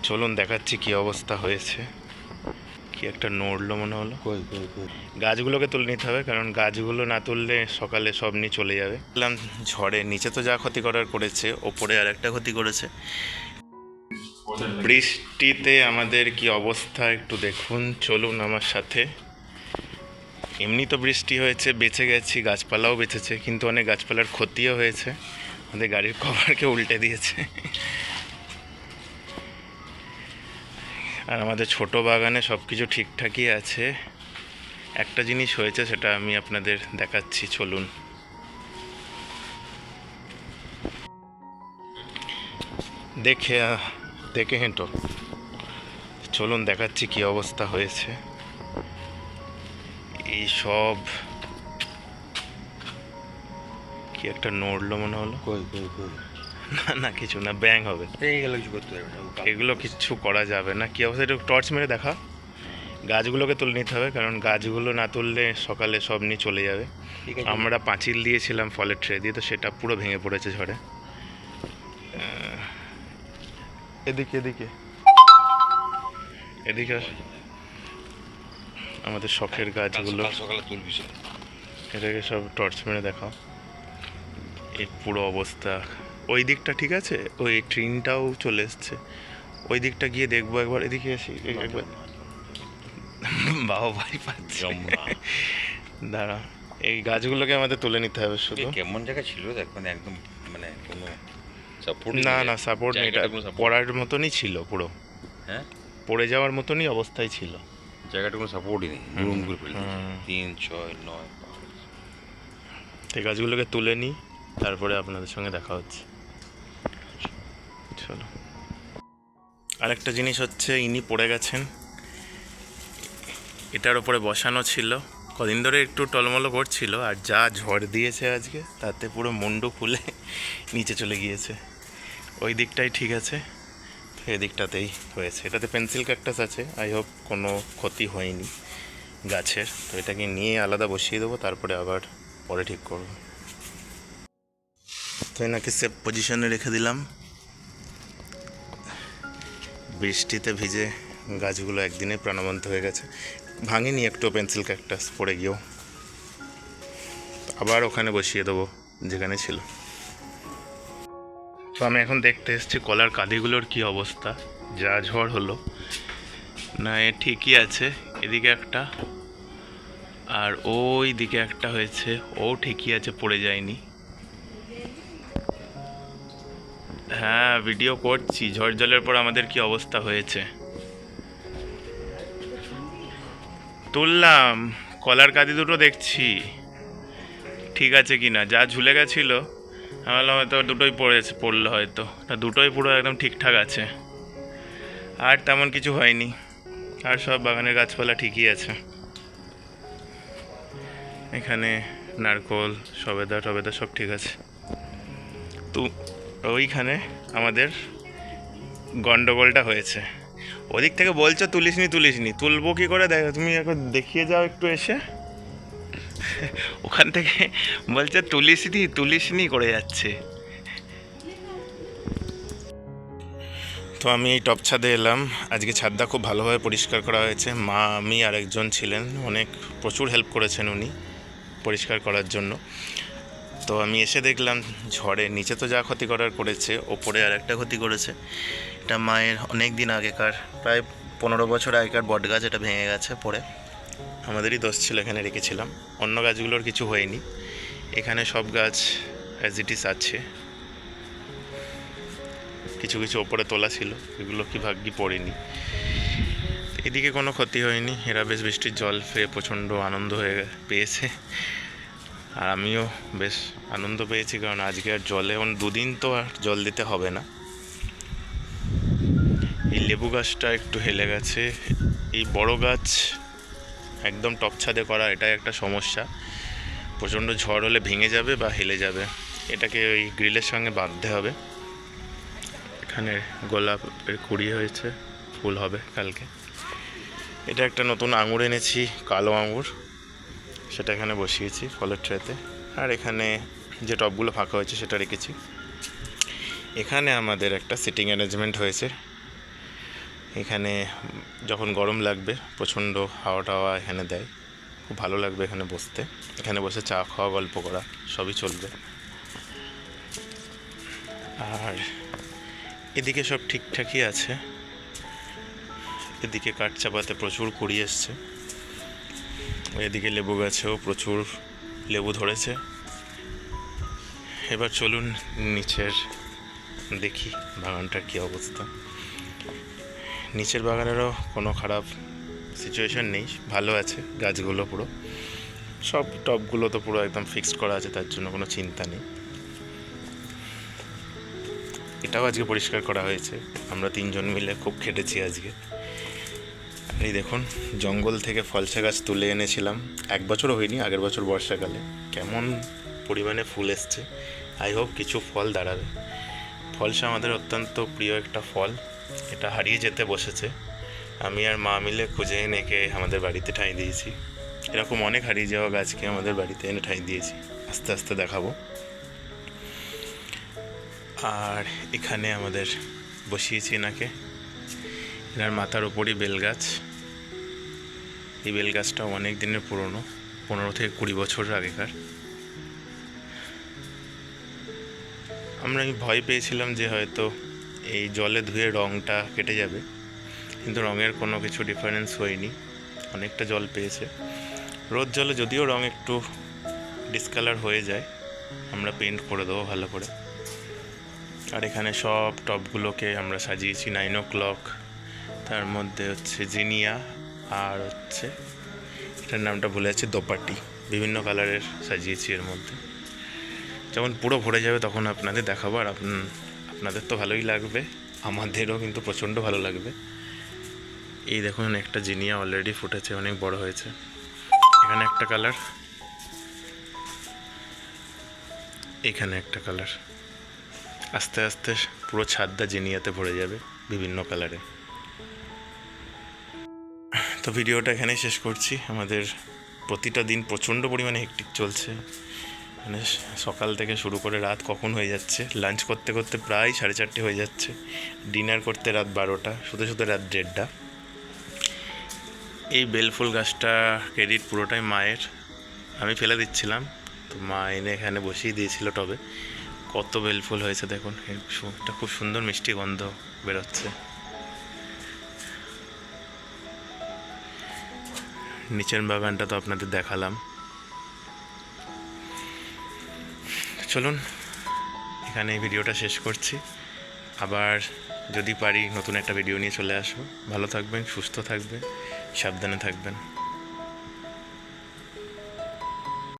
চলুন দেখাচ্ছি কি অবস্থা হয়েছে। কি একটা নড়লো মনে হলো। গাছগুলোকে তুলে নিতে হবে, কারণ গাছগুলো না তুললে সকালে সব নিয়ে চলে যাবে। বললাম ঝড়ে নিচে তো যা ক্ষতি করার করেছে, ওপরে আর একটা ক্ষতি করেছে। বৃষ্টিতে আমাদের কি অবস্থা একটু দেখুন, চলুন আমার সাথে। এমনি তো বৃষ্টি হয়েছে, বেঁচে গেছি, গাছপালাও বেঁচেছে, কিন্তু অনেক গাছপালার ক্ষতিও হয়েছে। আমাদের গাড়ির কভারকে উল্টে দিয়েছে। আর আমাদের ছোট বাগানে সব কিছু ঠিকঠাকই আছে। একটা জিনিস হয়েছে, সেটা আমি আপনাদের দেখাচ্ছি, চলুন। দেখে দেখে হেঁটো, চলুন দেখাচ্ছি কি অবস্থা হয়েছে। এই সব কি একটা নড়লো মনে হলো। না না, কিছু না, ব্যাং হবে। এগুলো কিচ্ছু করা যাবে না। কি অবস্থা, একটু টর্চ মেরে দেখা। গাছগুলোকে তুলে নিতে হবে, কারণ গাছগুলো না তুললে সকালে সব নিয়ে চলে যাবে। আমরা পাঁচিল দিয়েছিলাম ফলের ট্রে দিয়ে, তো সেটা পুরো ভেঙে পড়েছে ঝড়ে। এদিকে এদিকে এদিকে আমাদের শখের গাছগুলো, এটাকে সব টর্চ মেরে দেখাও। এই পুরো অবস্থা। ওই দিকটা ঠিক আছে, ওই ট্রেনটাও চলে এসছে। ওই দিকটা গিয়ে দেখবো একবার। এদিকে আসি একবার। বাবা ভাই পাচ্ছে, দাঁড়া। এই গাছগুলোকে আমাদের তুলে নিতে হবে শুধু। কেমন জায়গা ছিল দেখুন, একদম মানে কোনো সাপোর্ট না না, সাপোর্ট নেই, এটা পড়ার মতনই ছিল পুরো। হ্যাঁ, পড়ে যাওয়ার মতনই অবস্থায় ছিল। জায়গাটা কোনো সাপোর্টই নেই, রুম করে ফেলে 3, 6, 9। এই গাছগুলোকে তুলে নিই, তারপরে আপনাদের সঙ্গে দেখা হচ্ছে। চলো। আরেকটা জিনিস হচ্ছে, ইনি পড়ে গেছেন। এটার ওপরে বসানো ছিল, কদিন ধরে একটু টলমলো করছিল, আর যা ঝড় দিয়েছে আজকে, তাতে পুরো মুন্ডু ফুলে নিচে চলে গিয়েছে। ওই দিকটাই ঠিক আছে, এদিকটাতেই হয়েছে। এটাতে পেন্সিল ক্যাকটাস আছে, আই হোপ কোনো ক্ষতি হয়নি গাছের। তো এটাকে নিয়ে আলাদা বসিয়ে দেবো, তারপরে আবার পরে ঠিক করবো। তো এনাকে সেফ পজিশনে রেখে দিলাম। বৃষ্টিতে ভিজে গাছগুলো একদিনে প্রাণবন্ত হয়ে গেছে। ভাঙেনি একটু পেন্সিল ক্যাকটাস পড়ে গিয়েও। আবার ওখানে বসিয়ে দেবো যেখানে ছিল। তো আমি এখন দেখতে এসেছি কলার কাঁদিগুলোর কি অবস্থা। যা ঝড় হলো না, এ ঠিকই আছে। এদিকে একটা, আর ওই দিকে একটা হয়েছে, ও ঠিকই আছে, পড়ে যায়নি। হ্যাঁ, ভিডিও করছি। ঝড় জলের পর আমাদের কি অবস্থা হয়েছে। তুললাম, কলার কাঁদি দুটো দেখছি ঠিক আছে কি না। যা ঝুলে গেছিলো, আমি বললাম হয়তো দুটোই পড়লো হয়তো। না, দুটোই পুরো একদম ঠিকঠাক আছে, আর তেমন কিছু হয়নি। আর সব বাগানের গাছপালা ঠিকই আছে। এখানে নারকোল, সবেদা টবেদা সব ঠিক আছে। তো ওইখানে আমাদের গন্ডগোলটা হয়েছে। ওদিক থেকে বলছো তুলিসনি, তুলবো কী করে, দেখো তুমি এখন দেখিয়ে যাও একটু এসে। ওখান থেকে বলছে তুলিসনি করে যাচ্ছে। তো আমি এই টপ ছাদে এলাম। আজকে ছাদটা খুব ভালোভাবে পরিষ্কার করা হয়েছে। মা, আমি আর একজন ছিলেন, প্রচুর হেল্প করেছেন উনি পরিষ্কার করার জন্য। তো আমি এসে দেখলাম ঝড়ে নিচে তো যা ক্ষতি করার করেছে, ওপরে আর একটা ক্ষতি করেছে। এটা মায়ের অনেক দিন আগেকার, প্রায় 15 বছর আগেকার বট গাছ, এটা ভেঙে গেছে পড়ে। আমাদেরই দোষ ছিল, এখানে রেখেছিলাম। অন্য গাছগুলোর কিছু হয়নি, এখানে সব গাছ অ্যাজ ইট ইজ আছে। কিছু কিছু ওপরে তোলা ছিল, এগুলো কি ভাগ্যি পড়েনি। এদিকে কোনো ক্ষতি হয়নি। এরা বেশ বৃষ্টির জল পেয়ে প্রচণ্ড আনন্দ পেয়েছে, আর আমিও বেশ আনন্দ পেয়েছি, কারণ আজকে আর জলে 2 দিন তো আর জল দিতে হবে না। এই লেবু গাছটা একটু হেলে গেছে। এই বড় গাছ একদম টপ ছাদে করা, এটাই একটা সমস্যা। প্রচণ্ড ঝড় হলে ভেঙে যাবে বা হেলে যাবে। এটাকে ওই গ্রিলের সঙ্গে বাঁধতে হবে। এখানে গোলাপের কুড়ি হয়েছে, ফুল হবে কালকে। এটা একটা নতুন আঙুর এনেছি, কালো আঙুর, সেটা এখানে বসিয়েছি ফলের ট্রেতে। আর এখানে যে টবগুলো ফাঁকা হয়েছে সেটা রেখেছি। এখানে আমাদের একটা সিটিং অ্যারেঞ্জমেন্ট হয়েছে, এখানে যখন গরম লাগবে প্রচণ্ড হাওয়া টাওয়া এখানে দেয়, খুব ভালো লাগবে এখানে বসতে। এখানে বসে চা খাওয়া, গল্প করা সবই চলবে। আর এদিকে সব ঠিকঠাকই আছে। এদিকে কাঠ চাপাতে প্রচুর কুড়ি এসছে, এদিকে লেবু গাছেও প্রচুর লেবু ধরেছে। এবার চলুন নিচের দেখি বাগানটার কী অবস্থা। নিচের বাগানেরও কোনো খারাপ সিচুয়েশন নেই, ভালো আছে গাছগুলো, পুরো সব টবগুলো তো পুরো একদম ফিক্সড করা আছে, তার জন্য কোনো চিন্তা নেই। এটাও আজকে পরিষ্কার করা হয়েছে, আমরা 3 জন মিলে খুব খেটেছি আজকে। এই দেখুন জঙ্গল থেকে ফলসা গাছ তুলে এনেছিলাম, 1 বছরও হয়নি, আগের বছর বর্ষাকালে। কেমন পরিমাণে ফুল এসছে, আই হোপ কিছু ফল দাঁড়াবে। ফলসা আমাদের অত্যন্ত প্রিয় একটা ফল, এটা হারিয়ে যেতে বসেছে। আমি আর মা মিলে খুঁজে এনে একে আমাদের বাড়িতে ঠাঁই দিয়েছি। এরকম অনেক হারিয়ে যাওয়া গাছকে আমাদের বাড়িতে এনে ঠাঁই দিয়েছি, আস্তে আস্তে দেখাবো। আর এখানে আমাদের বসিয়েছি এনাকে, এনার মাথার ওপরই বেলগাছ। এই বেলগাছটাও অনেক দিনের পুরনো, 15 থেকে 20 বছর আগেকার। আমি ভয় পেয়েছিলাম যে হয়তো এই জলে ধুয়ে রঙটা কেটে যাবে, কিন্তু রঙের কোনো কিছু ডিফারেন্স হয়নি, অনেকটা জল পেয়েছে। রোদ জলে যদিও রঙ একটু ডিসকালার হয়ে যায়, আমরা পেন্ট করে দেবো ভালো করে। আর এখানে সব টবগুলোকে আমরা সাজিয়েছি 9 o'clock, তার মধ্যে হচ্ছে জিনিয়া, আর হচ্ছে এটার নামটা ভুলে যাচ্ছে, দোপাটি, বিভিন্ন কালারের সাজিয়েছি এর মধ্যে। যখন পুরো ভরে যাবে তখন আপনাদের দেখাবো, আর আপনাদের তো ভালোই লাগবে, আমাদেরও কিন্তু প্রচণ্ড ভালো লাগবে। এই দেখুন একটা জিনিয়া অলরেডি ফুটেছে, অনেক বড় হয়েছে। এখানে একটা কালার, এখানে একটা কালার, আস্তে আস্তে পুরো ছাদটা জিনিয়াতে ভরে যাবে বিভিন্ন কালারে। তো ভিডিওটা এখানেই শেষ করছি। আমাদের প্রতিটা দিন প্রচণ্ড পরিমাণে হেক্টিক চলছে, মানে সকাল থেকে শুরু করে রাত কখন হয়ে যাচ্ছে, লাঞ্চ করতে করতে প্রায় 4:30 হয়ে যাচ্ছে, ডিনার করতে রাত 12টা, শুতে শুতে রাত 1:30। এই বেলফুল গাছটা ক্রেডিট পুরোটাই মায়ের, আমি ফেলে দিচ্ছিলাম, তো মা এনে এখানে বসিয়ে দিয়েছিল টবে। কত বেলফুল হয়েছে দেখুন, এটা খুব সুন্দর মিষ্টি গন্ধ বেরোচ্ছে। নিচের বাগানটা তো আপনাদের দেখালাম। চলুন এখানে এই ভিডিওটা শেষ করছি, আবার যদি পারি নতুন একটা ভিডিও নিয়ে চলে আসবো। ভালো থাকবেন, সুস্থ থাকবেন, সাবধানে থাকবেন।